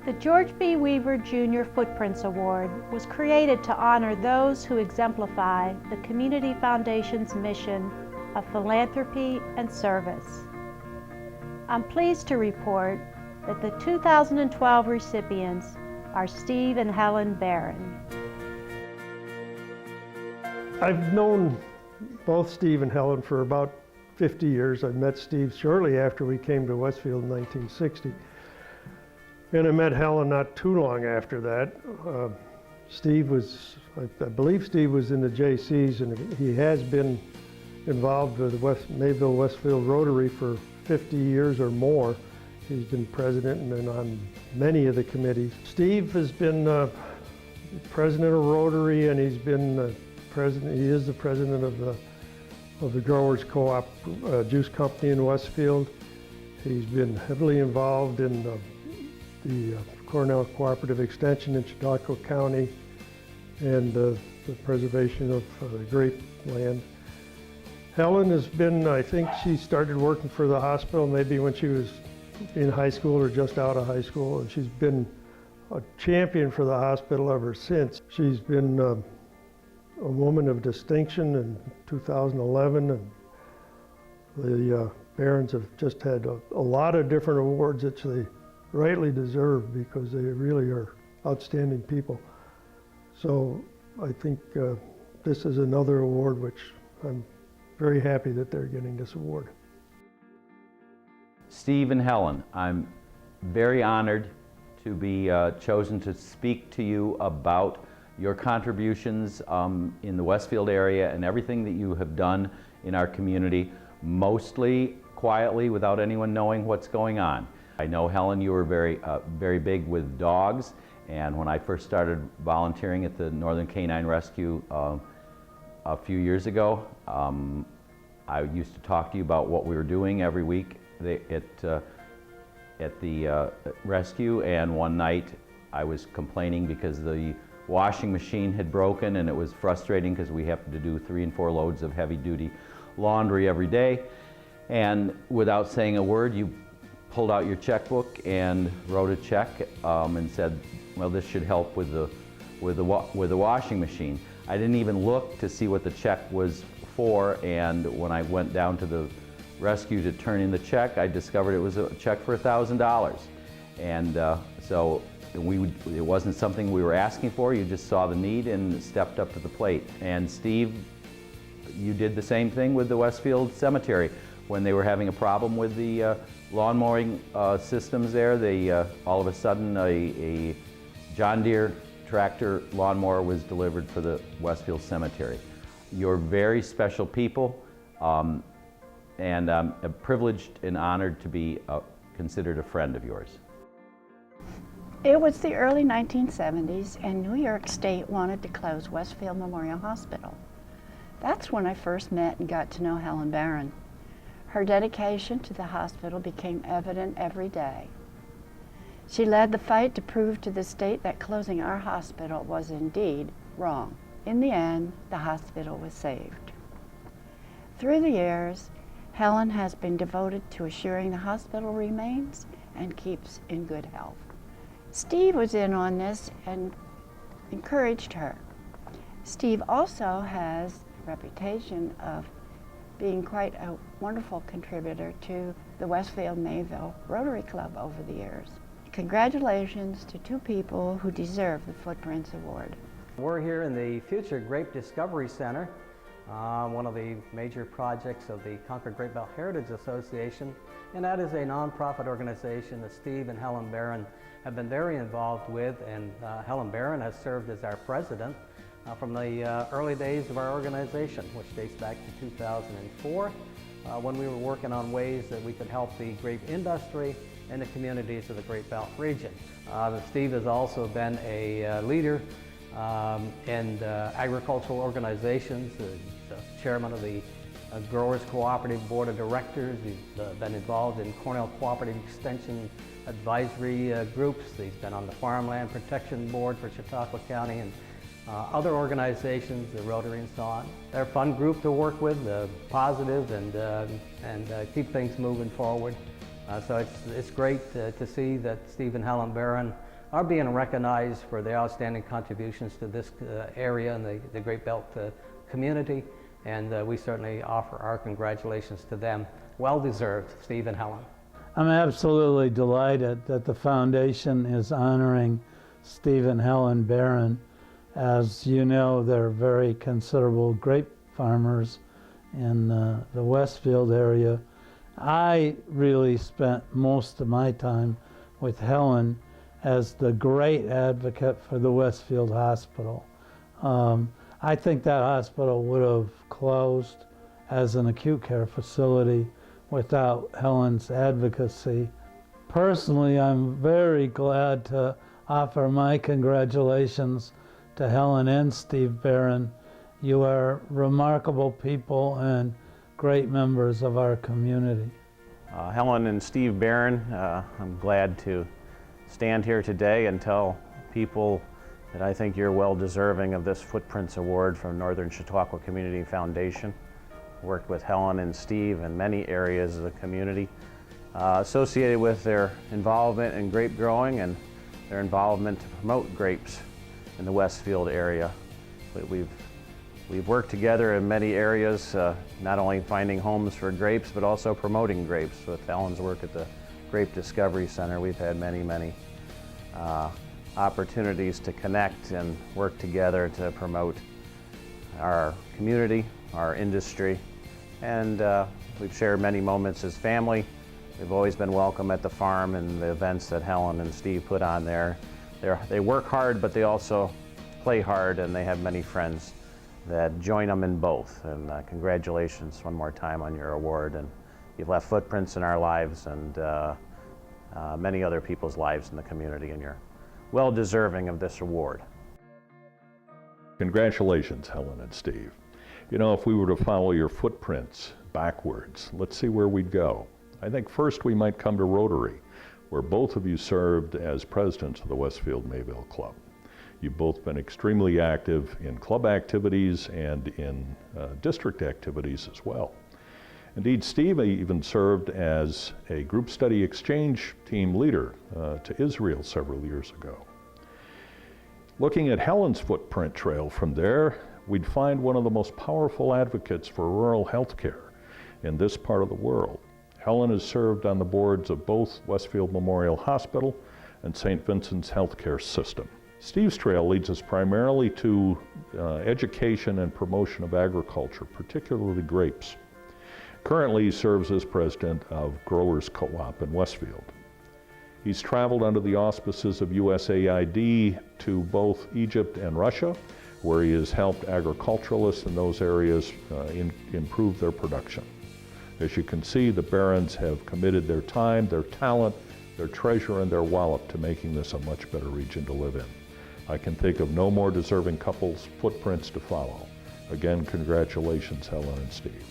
The George B. Weaver Jr. Footprints Award was created to honor those who exemplify the Community Foundation's mission of philanthropy and service. I'm pleased to report that the 2012 recipients are Steve and Helen Baran. I've known both Steve and Helen for about 50 years. I met Steve shortly after we came to Westfield in 1960. And I met Helen not too long after that. I believe Steve was in the JCs, and he has been involved with the Mayville Westfield Rotary for 50 years or more. He's been president and been on many of the committees. Steve has been president of Rotary, and he's been president. He is the president of the Growers Co-op Juice Company in Westfield. He's been heavily involved in the Cornell Cooperative Extension in Chautauqua County and the preservation of the grape land. Helen has been, I think she started working for the hospital maybe when she was in high school or just out of high school, and she's been a champion for the hospital ever since. She's been a woman of distinction in 2011, and the Barons have just had a lot of different awards that they rightly deserve because they really are outstanding people. So I think this is another award which I'm very happy that they're getting this award. Steve and Helen, I'm very honored to be chosen to speak to you about your contributions in the Westfield area and everything that you have done in our community, mostly quietly without anyone knowing what's going on. I know, Helen, you were very big with dogs, and when I first started volunteering at the Northern Canine Rescue a few years ago, I used to talk to you about what we were doing every week at the rescue, and one night I was complaining because the washing machine had broken, and it was frustrating because we have to do 3 and 4 loads of heavy-duty laundry every day, and without saying a word, you pulled out your checkbook and wrote a check and said, well, this should help with the washing machine. I didn't even look to see what the check was for, and when I went down to the rescue to turn in the check, I discovered it was a check for $1,000. And so it wasn't something we were asking for. You just saw the need and stepped up to the plate. And Steve, you did the same thing with the Westfield Cemetery. When they were having a problem with the lawn mowing systems there, all of a sudden a John Deere tractor lawnmower was delivered for the Westfield Cemetery. You're very special people, and I'm privileged and honored to be considered a friend of yours. It was the early 1970s, and New York State wanted to close Westfield Memorial Hospital. That's when I first met and got to know Helen Baran. Her dedication to the hospital became evident every day. She led the fight to prove to the state that closing our hospital was indeed wrong. In the end, the hospital was saved. Through the years, Helen has been devoted to assuring the hospital remains and keeps in good health. Steve was in on this and encouraged her. Steve also has a reputation of being quite a wonderful contributor to the Westfield Mayville Rotary Club over the years. Congratulations to 2 people who deserve the Footprints Award. We're here in the Future Grape Discovery Center, one of the major projects of the Concord Grape Belt Heritage Association, and that is a nonprofit organization that Steve and Helen Baran have been very involved with, and Helen Baran has served as our president from the early days of our organization, which dates back to 2004, when we were working on ways that we could help the grape industry and the communities of the Great Belt region. Steve has also been a leader in agricultural organizations. He's the chairman of the Growers Cooperative Board of Directors. He's been involved in Cornell Cooperative Extension advisory groups. He's been on the Farmland Protection Board for Chautauqua County and other organizations, the Rotary and so on. They're a fun group to work with, positive and keep things moving forward. So it's great to see that Steve and Helen Baran are being recognized for their outstanding contributions to this area and the Great Belt community, and we certainly offer our congratulations to them. Well deserved, Steve and Helen. I'm absolutely delighted that the foundation is honoring Steve and Helen Baran. As you know, they're very considerable grape farmers in the Westfield area. I really spent most of my time with Helen as the great advocate for the Westfield Hospital. I think that hospital would have closed as an acute care facility without Helen's advocacy. Personally, I'm very glad to offer my congratulations to Helen and Steve Baran. You are remarkable people and great members of our community. Helen and Steve Baran, I'm glad to stand here today and tell people that I think you're well deserving of this Footprints Award from Northern Chautauqua Community Foundation. Worked with Helen and Steve in many areas of the community associated with their involvement in grape growing and their involvement to promote grapes in the Westfield area. But we've worked together in many areas, not only finding homes for grapes, but also promoting grapes. With Helen's work at the Grape Discovery Center, we've had many opportunities to connect and work together to promote our community, our industry, and we've shared many moments as family. We've always been welcome at the farm and the events that Helen and Steve put on there. They work hard, but they also play hard, and they have many friends that join them in both. And congratulations one more time on your award. And you've left footprints in our lives and many other people's lives in the community, and you're well deserving of this award. Congratulations, Helen and Steve. You know, if we were to follow your footprints backwards, let's see where we'd go. I think first we might come to Rotary, where both of you served as presidents of the Westfield Mayville Club. You've both been extremely active in club activities and in district activities as well. Indeed, Steve even served as a group study exchange team leader to Israel several years ago. Looking at Helen's footprint trail from there, we'd find one of the most powerful advocates for rural health care in this part of the world. Helen has served on the boards of both Westfield Memorial Hospital and St. Vincent's Healthcare System. Steve's trail leads us primarily to education and promotion of agriculture, particularly grapes. Currently, he serves as president of Growers Co-op in Westfield. He's traveled under the auspices of USAID to both Egypt and Russia, where he has helped agriculturalists in those areas improve their production. As you can see, the Barans have committed their time, their talent, their treasure, and their wallet to making this a much better region to live in. I can think of no more deserving couples' footprints to follow. Again, congratulations, Helen and Steve.